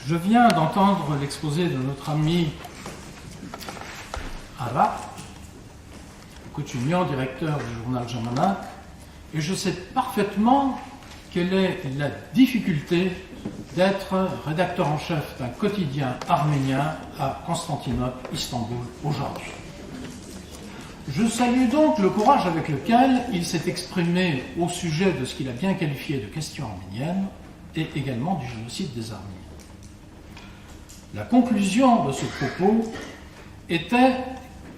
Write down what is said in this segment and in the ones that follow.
Je viens d'entendre l'exposé de notre ami Ara, coutumier, directeur du journal Jamanak, et je sais parfaitement quelle est la difficulté d'être rédacteur en chef d'un quotidien arménien à Constantinople, Istanbul, aujourd'hui. Je salue donc le courage avec lequel il s'est exprimé au sujet de ce qu'il a bien qualifié de question arménienne et également du génocide des Arméniens. La conclusion de ce propos était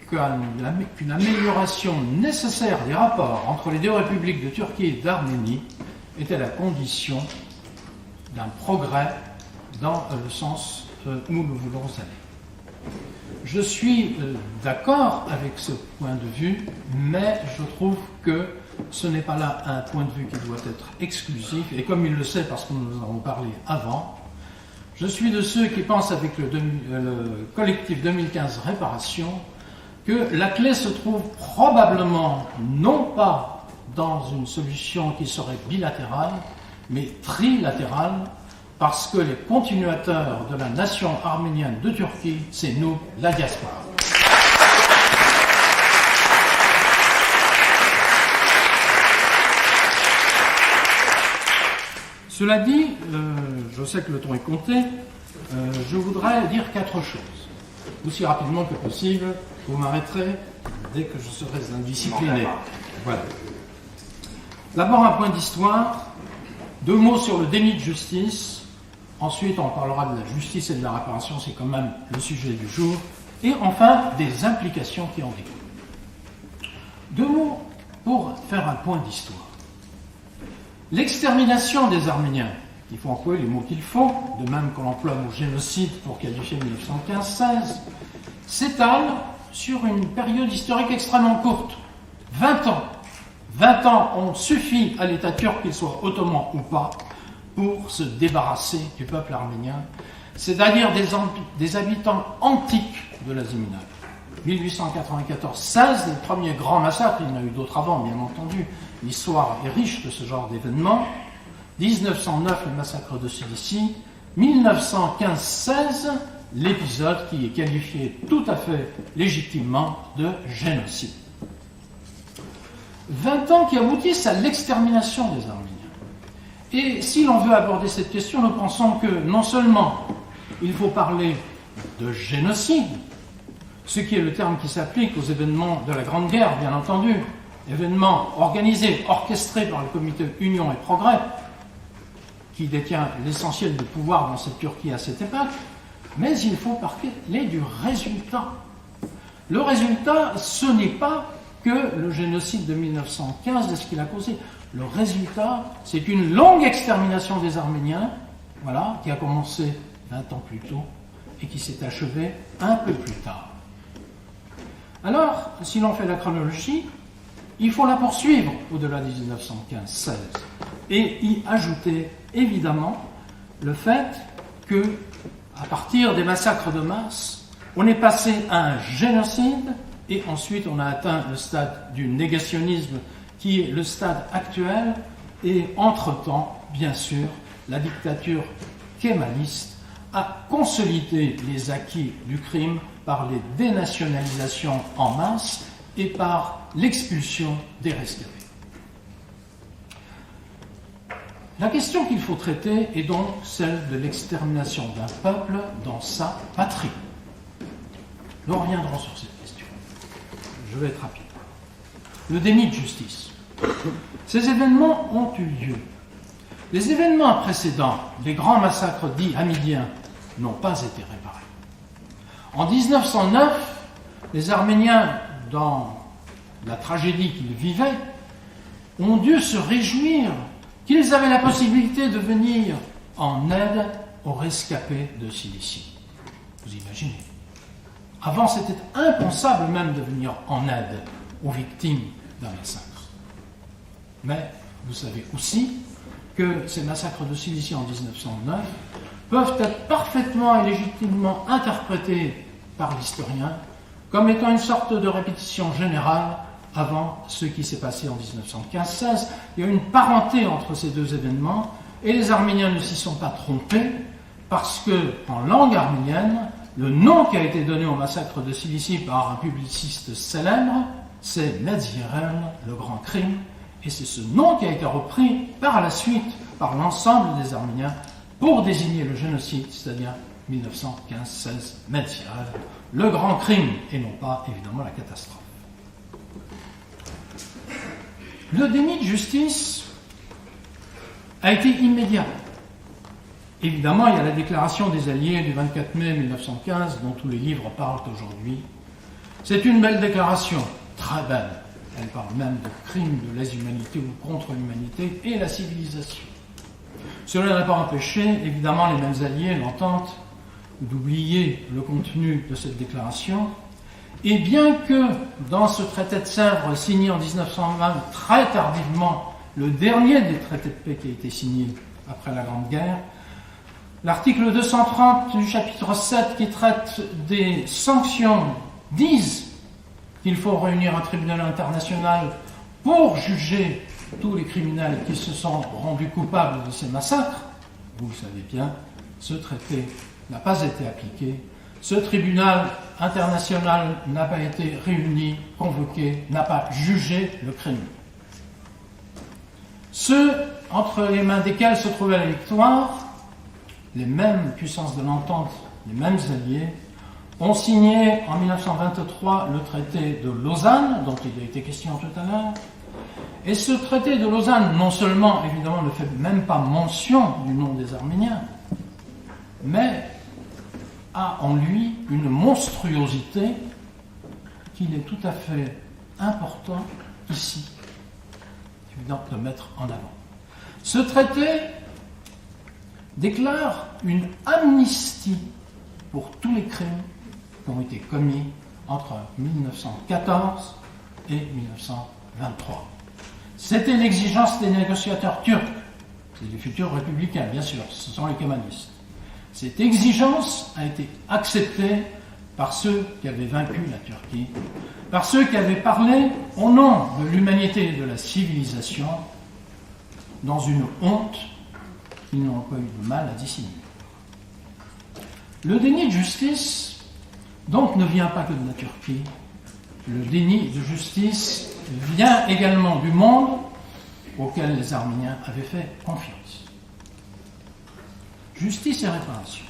qu'une amélioration nécessaire des rapports entre les deux républiques de Turquie et d'Arménie était la condition d'un progrès dans le sens où nous voulons aller. Je suis d'accord avec ce point de vue, mais je trouve que ce n'est pas là un point de vue qui doit être exclusif, et comme il le sait parce que nous en avons parlé avant, je suis de ceux qui pensent avec le collectif 2015 Réparation que la clé se trouve probablement non pas dans une solution qui serait bilatérale, mais trilatérale, parce que les continuateurs de la nation arménienne de Turquie, c'est nous, la diaspora. Cela dit, je sais que le temps est compté, je voudrais dire 4 choses. Aussi rapidement que possible, vous m'arrêterez dès que je serai indiscipliné. Voilà. D'abord un point d'histoire, 2 mots sur le déni de justice, ensuite on parlera de la justice et de la réparation, c'est quand même le sujet du jour, et enfin des implications qui en découlent. 2 mots pour faire un point d'histoire. L'extermination des Arméniens, il faut employer les mots qu'il faut, de même qu'on emploie le mot génocide pour qualifier 1915-16, s'étale sur une période historique extrêmement courte, 20 ans. 20 ans ont suffi à l'État turc, qu'il soit ottoman ou pas, pour se débarrasser du peuple arménien, c'est-à-dire des habitants antiques de l'Asie mineure. 1894, 16, les premiers grands massacres, il y en a eu d'autres avant, bien entendu, l'histoire est riche de ce genre d'événements. 1909, le massacre de Cilicie. 1915-16, l'épisode qui est qualifié tout à fait légitimement de génocide. 20 ans qui aboutissent à l'extermination des Arméniens. Et si l'on veut aborder cette question, nous pensons que non seulement il faut parler de génocide, ce qui est le terme qui s'applique aux événements de la Grande Guerre, bien entendu, événements organisés, orchestrés par le comité Union et Progrès, qui détient l'essentiel du pouvoir dans cette Turquie à cette époque, mais il faut parler du résultat. Le résultat, ce n'est pas que le génocide de 1915 et ce qu'il a causé. Le résultat, c'est une longue extermination des Arméniens, voilà, qui a commencé 20 ans plus tôt et qui s'est achevée un peu plus tard. Alors, si l'on fait la chronologie, il faut la poursuivre au-delà de 1915-16 et y ajouter évidemment le fait que, à partir des massacres de masse, on est passé à un génocide et ensuite on a atteint le stade du négationnisme qui est le stade actuel et entre-temps, bien sûr, la dictature kémaliste a consolidé les acquis du crime par les dénationalisations en masse et par l'expulsion des rescapés. La question qu'il faut traiter est donc celle de l'extermination d'un peuple dans sa patrie. Nous reviendrons sur cette question. Je vais être rapide. Le déni de justice. Ces événements ont eu lieu. Les événements précédents, les grands massacres dits hamidiens, n'ont pas été réparés. En 1909, les Arméniens, dans la tragédie qu'ils vivaient, ont dû se réjouir qu'ils avaient la possibilité de venir en aide aux rescapés de Cilicie. Vous imaginez. Avant, c'était impensable même de venir en aide aux victimes d'un massacre. Mais vous savez aussi que ces massacres de Cilicie en 1909 peuvent être parfaitement et légitimement interprétés par l'historien comme étant une sorte de répétition générale avant ce qui s'est passé en 1915-16. Il y a une parenté entre ces deux événements, et les Arméniens ne s'y sont pas trompés, parce que, en langue arménienne, le nom qui a été donné au massacre de Cilicie par un publiciste célèbre, c'est Medzirel, le grand crime, et c'est ce nom qui a été repris par la suite par l'ensemble des Arméniens pour désigner le génocide, c'est-à-dire 1915-16, Medzirel, le grand crime, et non pas, évidemment, la catastrophe. Le déni de justice a été immédiat. Évidemment, il y a la déclaration des Alliés du 24 mai 1915, dont tous les livres parlent aujourd'hui. C'est une belle déclaration, très belle. Elle parle même de crimes de lèse-humanité ou contre l'humanité et la civilisation. Cela n'a pas empêché, évidemment, les mêmes Alliés, l'entente, d'oublier le contenu de cette déclaration. Et bien que dans ce traité de Sèvres signé en 1920, très tardivement, le dernier des traités de paix qui a été signé après la Grande Guerre, l'article 230 du chapitre 7 qui traite des sanctions disent qu'il faut réunir un tribunal international pour juger tous les criminels qui se sont rendus coupables de ces massacres. Vous le savez bien, ce traité n'a pas été appliqué. Ce tribunal international n'a pas été réuni, convoqué, n'a pas jugé le crime. Ceux entre les mains desquels se trouvait la victoire, les mêmes puissances de l'entente, les mêmes alliés, ont signé en 1923 le traité de Lausanne, dont il a été question tout à l'heure. Et ce traité de Lausanne, non seulement, évidemment, ne fait même pas mention du nom des Arméniens, mais a en lui une monstruosité qu'il est tout à fait important ici, évidemment, de mettre en avant. Ce traité déclare une amnistie pour tous les crimes qui ont été commis entre 1914 et 1923. C'était l'exigence des négociateurs turcs, c'est les futurs républicains, bien sûr, ce sont les kémanistes. Cette exigence a été acceptée par ceux qui avaient vaincu la Turquie, par ceux qui avaient parlé au nom de l'humanité et de la civilisation, dans une honte qu'ils n'ont pas eu de mal à dissimuler. Le déni de justice, donc, ne vient pas que de la Turquie. Le déni de justice vient également du monde auquel les Arméniens avaient fait confiance. Justice et réparation.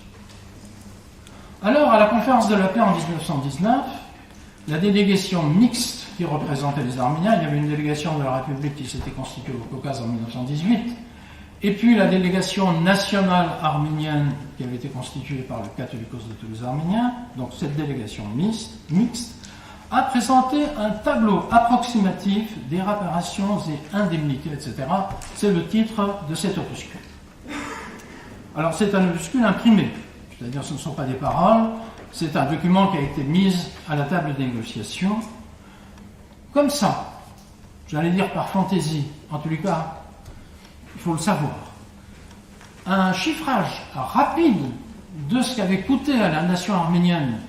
Alors, à la conférence de la paix en 1919, la délégation mixte qui représentait les Arméniens, il y avait une délégation de la République qui s'était constituée au Caucase en 1918, et puis la délégation nationale arménienne qui avait été constituée par le Catholicos de tous les Arméniens, donc cette délégation mixte, a présenté un tableau approximatif des réparations et indemnités, etc. C'est le titre de cet opuscule. Alors c'est un opuscule imprimé, c'est-à-dire ce ne sont pas des paroles, c'est un document qui a été mis à la table des négociations, comme ça, j'allais dire par fantaisie, en tous les cas, il faut le savoir. Un chiffrage rapide de ce qu'avait coûté à la nation arménienne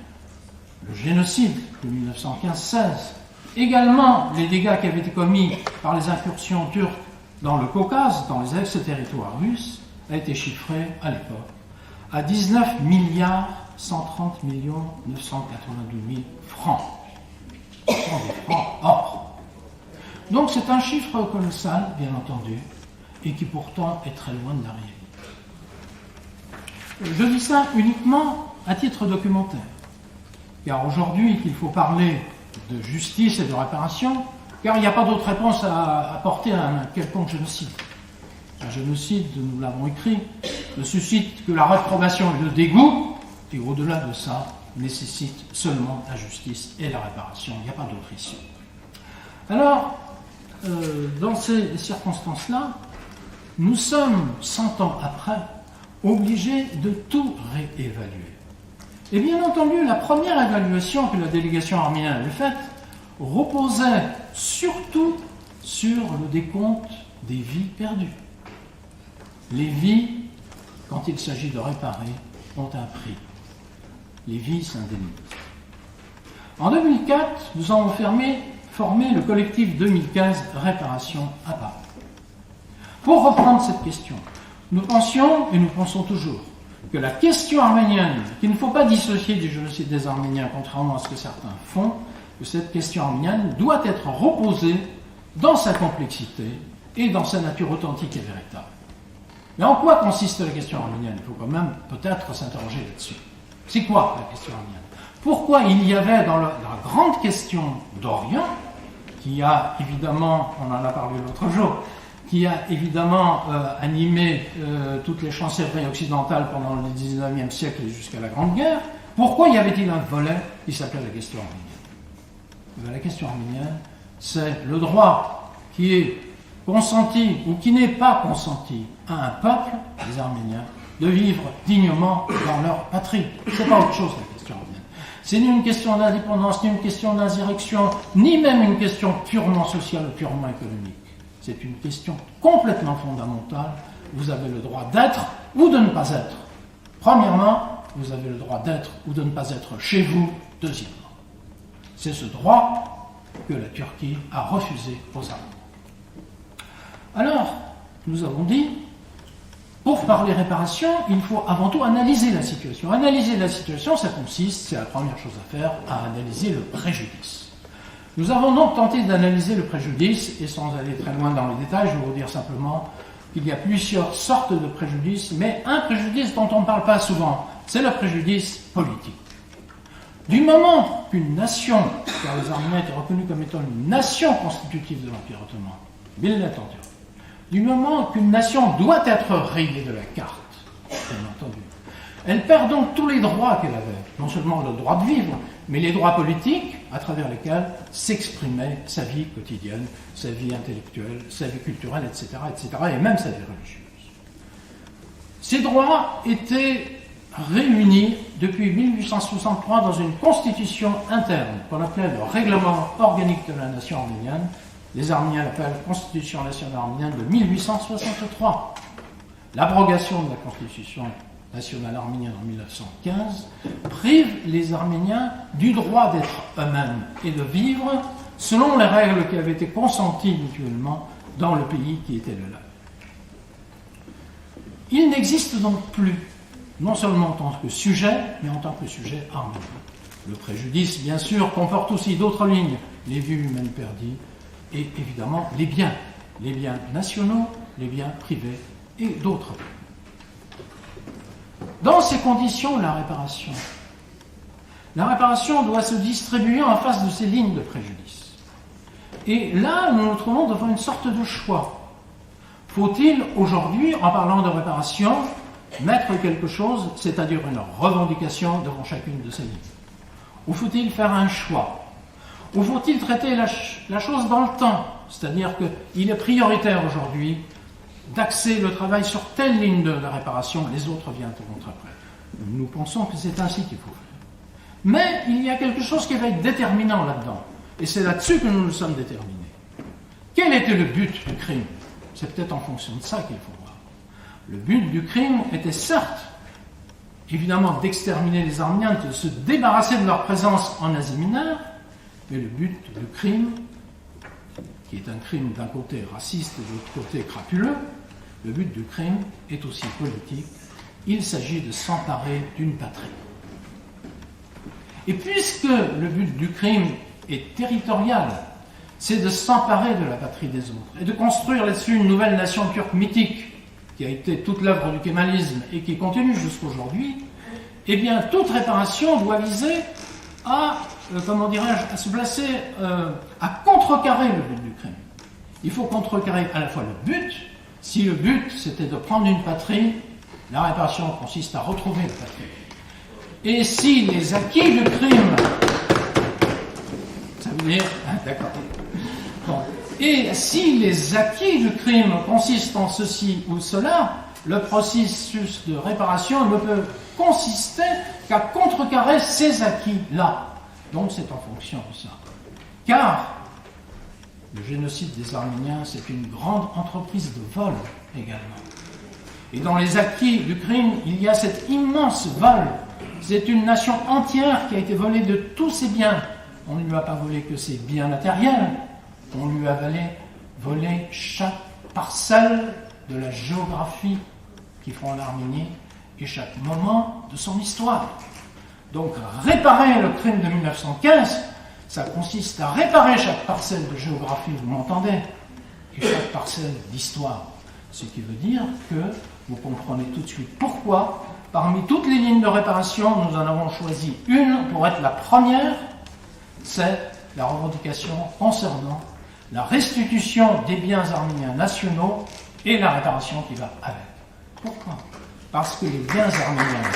le génocide de 1915-16, également les dégâts qui avaient été commis par les incursions turques dans le Caucase, dans les ex-territoires russes, a été chiffré à l'époque à 19 milliards 130 millions 992 000 francs. Des francs or. Donc c'est un chiffre colossal, bien entendu, et qui pourtant est très loin de la réalité. Je dis ça uniquement à titre documentaire, car aujourd'hui qu'il faut parler de justice et de réparation, car il n'y a pas d'autre réponse à apporter à un quelconque génocide. Un génocide, nous l'avons écrit, ne suscite que la réprobation et le dégoût, et au-delà de ça, nécessite seulement la justice et la réparation. Il n'y a pas d'autre issue. Alors, dans ces circonstances-là, nous sommes, 100 ans après, obligés de tout réévaluer. Et bien entendu, la première évaluation que la délégation arménienne avait faite reposait surtout sur le décompte des vies perdues. Les vies, quand il s'agit de réparer, ont un prix. Les vies s'indemnisent. En 2004, nous avons formé le collectif 2015 Réparation à Paris. Pour reprendre cette question, nous pensions, et nous pensons toujours, que la question arménienne, qu'il ne faut pas dissocier du génocide des Arméniens, contrairement à ce que certains font, que cette question arménienne doit être reposée dans sa complexité et dans sa nature authentique et véritable. Mais en quoi consiste la question arménienne? Il faut quand même peut-être s'interroger là-dessus. C'est quoi la question arménienne? Pourquoi il y avait dans la grande question d'Orient, qui a évidemment, on en a parlé l'autre jour, qui a évidemment animé toutes les chancelleries occidentales pendant le XIXe siècle et jusqu'à la Grande Guerre, pourquoi y avait-il un volet qui s'appelait la question arménienne? La question arménienne, c'est le droit qui est consenti ou qui n'est pas consenti à un peuple, les Arméniens, de vivre dignement dans leur patrie. C'est pas autre chose la question arménienne. C'est ni une question d'indépendance, ni une question d'insurrection, ni même une question purement sociale ou purement économique. C'est une question complètement fondamentale. Vous avez le droit d'être ou de ne pas être. Premièrement, vous avez le droit d'être ou de ne pas être chez vous. Deuxièmement, c'est ce droit que la Turquie a refusé aux Arméniens. Alors, nous avons dit, pour parler réparation, il faut avant tout analyser la situation. Analyser la situation, ça consiste, c'est la première chose à faire, à analyser le préjudice. Nous avons donc tenté d'analyser le préjudice, et sans aller très loin dans les détails, je vais vous dire simplement qu'il y a plusieurs sortes de préjudices, mais un préjudice dont on ne parle pas souvent, c'est le préjudice politique. Du moment qu'une nation, car les Arméniens étaient reconnus comme étant une nation constitutive de l'Empire ottoman, millet en Turquie, du moment qu'une nation doit être rayée de la carte, bien entendu, elle perd donc tous les droits qu'elle avait, non seulement le droit de vivre, mais les droits politiques à travers lesquels s'exprimait sa vie quotidienne, sa vie intellectuelle, sa vie culturelle, etc., etc., et même sa vie religieuse. Ces droits étaient réunis depuis 1863 dans une constitution interne qu'on appelait le règlement organique de la nation arménienne. Les Arméniens l'appellent Constitution nationale arménienne de 1863. L'abrogation de la Constitution nationale arménienne en 1915 prive les Arméniens du droit d'être eux-mêmes et de vivre selon les règles qui avaient été consenties mutuellement dans le pays qui était le leur. Il n'existe donc plus, non seulement en tant que sujet, mais en tant que sujet arménien. Le préjudice, bien sûr, comporte aussi d'autres lignes, les vies humaines perdues, et évidemment les biens nationaux, les biens privés et d'autres. Dans ces conditions, la réparation doit se distribuer en face de ces lignes de préjudice. Et là, nous nous trouvons devant une sorte de choix. Faut-il aujourd'hui, en parlant de réparation, mettre quelque chose, c'est-à-dire une revendication devant chacune de ces lignes? Ou faut-il faire un choix? Ou faut-il traiter la chose dans le temps? C'est-à-dire qu'il est prioritaire aujourd'hui d'axer le travail sur telle ligne de la réparation, les autres viendront après. Nous pensons que c'est ainsi qu'il faut faire. Mais il y a quelque chose qui va être déterminant là-dedans. Et c'est là-dessus que nous nous sommes déterminés. Quel était le but du crime? C'est peut-être en fonction de ça qu'il faut voir. Le but du crime était certes, évidemment, d'exterminer les Arméniens, de se débarrasser de leur présence en Asie mineure, mais le but du crime, qui est un crime d'un côté raciste et de l'autre côté crapuleux, le but du crime est aussi politique. Il s'agit de s'emparer d'une patrie. Et puisque le but du crime est territorial, c'est de s'emparer de la patrie des autres et de construire là-dessus une nouvelle nation turque mythique qui a été toute l'œuvre du kémalisme et qui continue jusqu'aujourd'hui, eh bien toute réparation doit viser à, à se placer, à contrecarrer le but du crime. Il faut contrecarrer à la fois le but. Si le but c'était de prendre une patrie, la réparation consiste à retrouver la patrie. Et si les acquis du crime, ça veut dire, d'accord. Bon. Et si les acquis du crime consistent en ceci ou cela, le processus de réparation ne peut consister qu'à contrecarrer ces acquis-là. Donc c'est en fonction de ça. Car le génocide des Arméniens, c'est une grande entreprise de vol également. Et dans les acquis du crime, il y a cet immense vol. C'est une nation entière qui a été volée de tous ses biens. On ne lui a pas volé que ses biens matériels, on lui a volé chaque parcelle de la géographie qui font l'Arménie et chaque moment de son histoire. Donc réparer le crime de 1915, ça consiste à réparer chaque parcelle de géographie, vous m'entendez, et chaque parcelle d'histoire. Ce qui veut dire que vous comprenez tout de suite pourquoi, parmi toutes les lignes de réparation, nous en avons choisi une pour être la première, c'est la revendication concernant la restitution des biens arméniens nationaux et la réparation qui va avec. Pourquoi? Parce que les biens arméniens nationaux,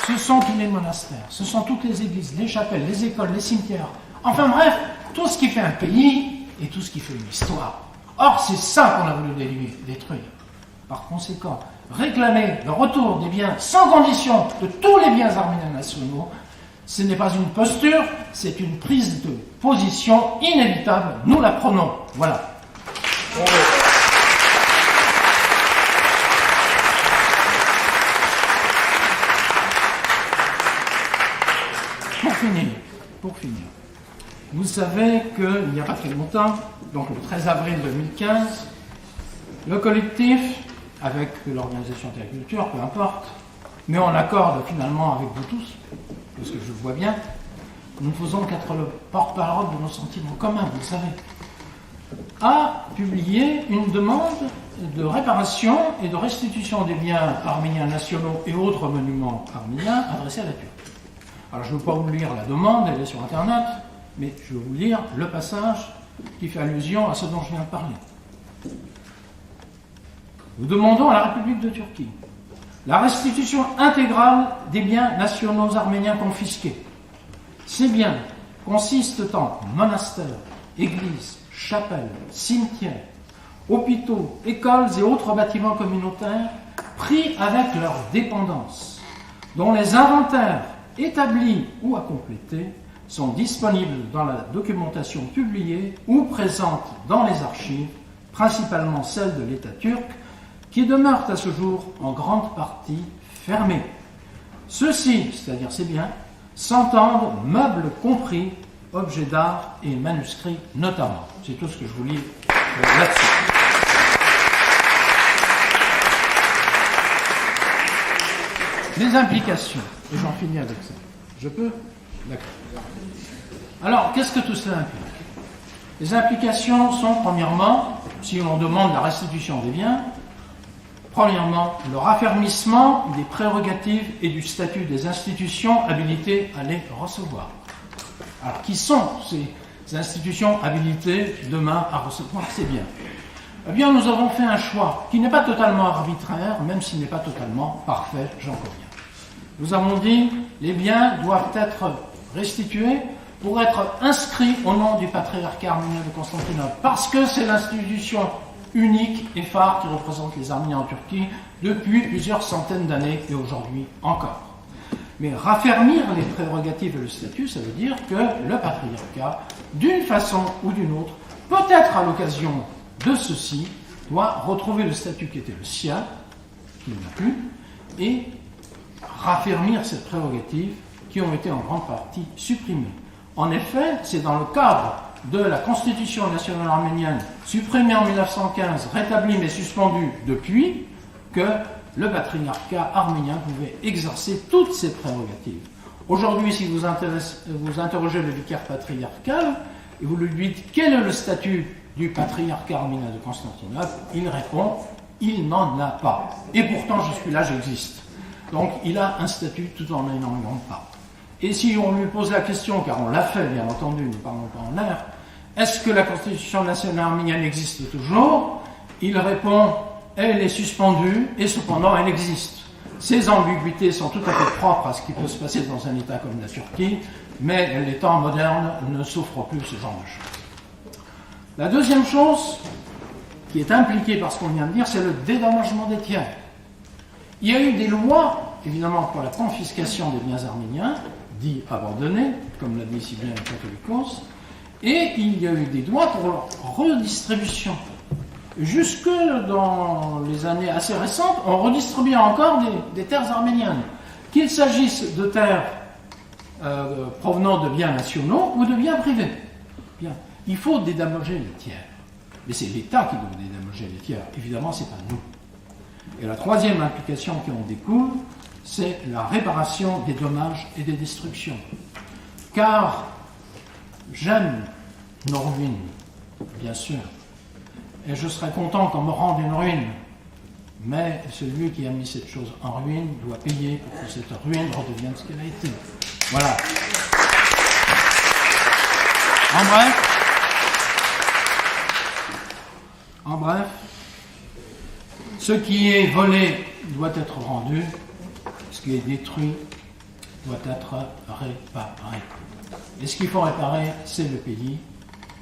ce sont tous les monastères, ce sont toutes les églises, les chapelles, les écoles, les cimetières, enfin bref, tout ce qui fait un pays et tout ce qui fait une histoire. Or, c'est ça qu'on a voulu détruire. Par conséquent, réclamer le retour des biens sans condition de tous les biens arméniens nationaux, ce n'est pas une posture, c'est une prise de position inévitable. Nous la prenons. Voilà. Pour finir, vous savez qu'il n'y a pas très longtemps, donc le 13 avril 2015, le collectif, avec l'organisation Terre-Culture, peu importe, mais on accorde finalement avec vous tous, parce que je le vois bien, nous ne faisons qu'être le porte-parole de nos sentiments communs, vous le savez, a publié une demande de réparation et de restitution des biens arméniens nationaux et autres monuments arméniens adressés à la Turquie. Alors je ne vais pas vous lire la demande, elle est sur Internet, mais je vais vous lire le passage qui fait allusion à ce dont je viens de parler. Nous demandons à la République de Turquie la restitution intégrale des biens nationaux arméniens confisqués. Ces biens consistent en monastères, églises, chapelles, cimetières, hôpitaux, écoles et autres bâtiments communautaires pris avec leurs dépendances, dont les inventaires établis ou à compléter sont disponibles dans la documentation publiée ou présente dans les archives, principalement celles de l'État turc, qui demeurent à ce jour en grande partie fermées. Ceux-ci, c'est-à-dire ces biens, s'entendent meubles compris, objets d'art et manuscrits notamment. C'est tout ce que je vous lis là-dessus. Les implications, et j'en finis avec ça. Je peux? D'accord. Alors, qu'est-ce que tout cela implique? Les implications sont, premièrement, si on demande la restitution des biens, premièrement, le raffermissement des prérogatives et du statut des institutions habilitées à les recevoir. Alors, qui sont ces institutions habilitées demain à recevoir ces biens? Eh bien, nous avons fait un choix qui n'est pas totalement arbitraire, même s'il n'est pas totalement parfait, j'en conviens. Nous avons dit, les biens doivent être restitués pour être inscrits au nom du patriarcat arménien de Constantinople, parce que c'est l'institution unique et phare qui représente les Arméniens en Turquie depuis plusieurs centaines d'années et aujourd'hui encore. Mais raffermir les prérogatives et le statut, ça veut dire que le patriarcat, d'une façon ou d'une autre, peut-être à l'occasion de ceci, doit retrouver le statut qui était le sien, qu'il n'a plus, et raffermir ces prérogatives qui ont été en grande partie supprimées. En effet, c'est dans le cadre de la Constitution nationale arménienne, supprimée en 1915, rétablie mais suspendue depuis, que le patriarcat arménien pouvait exercer toutes ses prérogatives. Aujourd'hui, si vous interrogez le vicaire patriarcal et vous lui dites quel est le statut du patriarcat arménien de Constantinople, il répond il n'en a pas. Et pourtant, je suis là, j'existe. Donc, il a un statut tout en n'en pas. Et si on lui pose la question, car on l'a fait, bien entendu, ne parlons pas en l'air, est-ce que la Constitution nationale arménienne existe toujours? Il répond, elle est suspendue, et cependant elle existe. Ces ambiguïtés sont tout à fait propres à ce qui peut se passer dans un État comme la Turquie, mais les temps modernes ne souffrent plus ce genre de choses. La deuxième chose qui est impliquée par ce qu'on vient de dire, c'est le dédommagement des tiers. Il y a eu des lois, évidemment, pour la confiscation des biens arméniens, dits abandonnés, comme l'a dit si bien le Catholicos, et il y a eu des lois pour leur redistribution. Jusque dans les années assez récentes, on redistribuait encore des terres arméniennes, qu'il s'agisse de terres provenant de biens nationaux ou de biens privés. Bien. Il faut dédommager les tiers. Mais c'est l'État qui doit dédommager les tiers. Évidemment, ce n'est pas nous. Et la troisième implication qui en découle, c'est la réparation des dommages et des destructions. Car j'aime nos ruines, bien sûr, et je serais content qu'on me rende une ruine, mais celui qui a mis cette chose en ruine doit payer pour que cette ruine redevienne ce qu'elle a été. Voilà. En bref, ce qui est volé doit être rendu, ce qui est détruit doit être réparé. Et ce qu'il faut réparer, c'est le pays,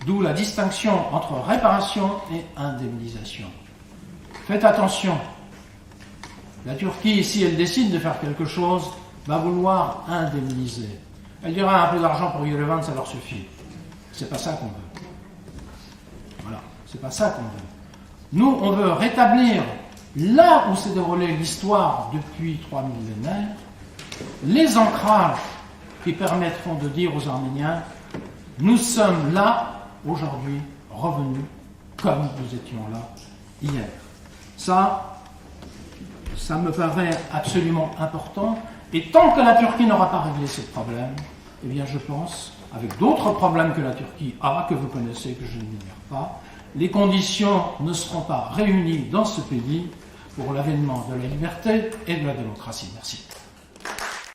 d'où la distinction entre réparation et indemnisation. Faites attention, la Turquie, si elle décide de faire quelque chose, va vouloir indemniser. Elle dira un peu d'argent pour Yerevan, ça leur suffit. C'est pas ça qu'on veut. Voilà, c'est pas ça qu'on veut. Nous, on veut rétablir, là où s'est déroulée l'histoire depuis 3 millénaires, les ancrages qui permettront de dire aux Arméniens, nous sommes là, aujourd'hui, revenus, comme nous étions là hier. Ça me paraît absolument important. Et tant que la Turquie n'aura pas réglé ce problème, eh bien je pense, avec d'autres problèmes que la Turquie a, que vous connaissez, que je n'ignore pas, les conditions ne seront pas réunies dans ce pays pour l'avènement de la liberté et de la démocratie. Merci.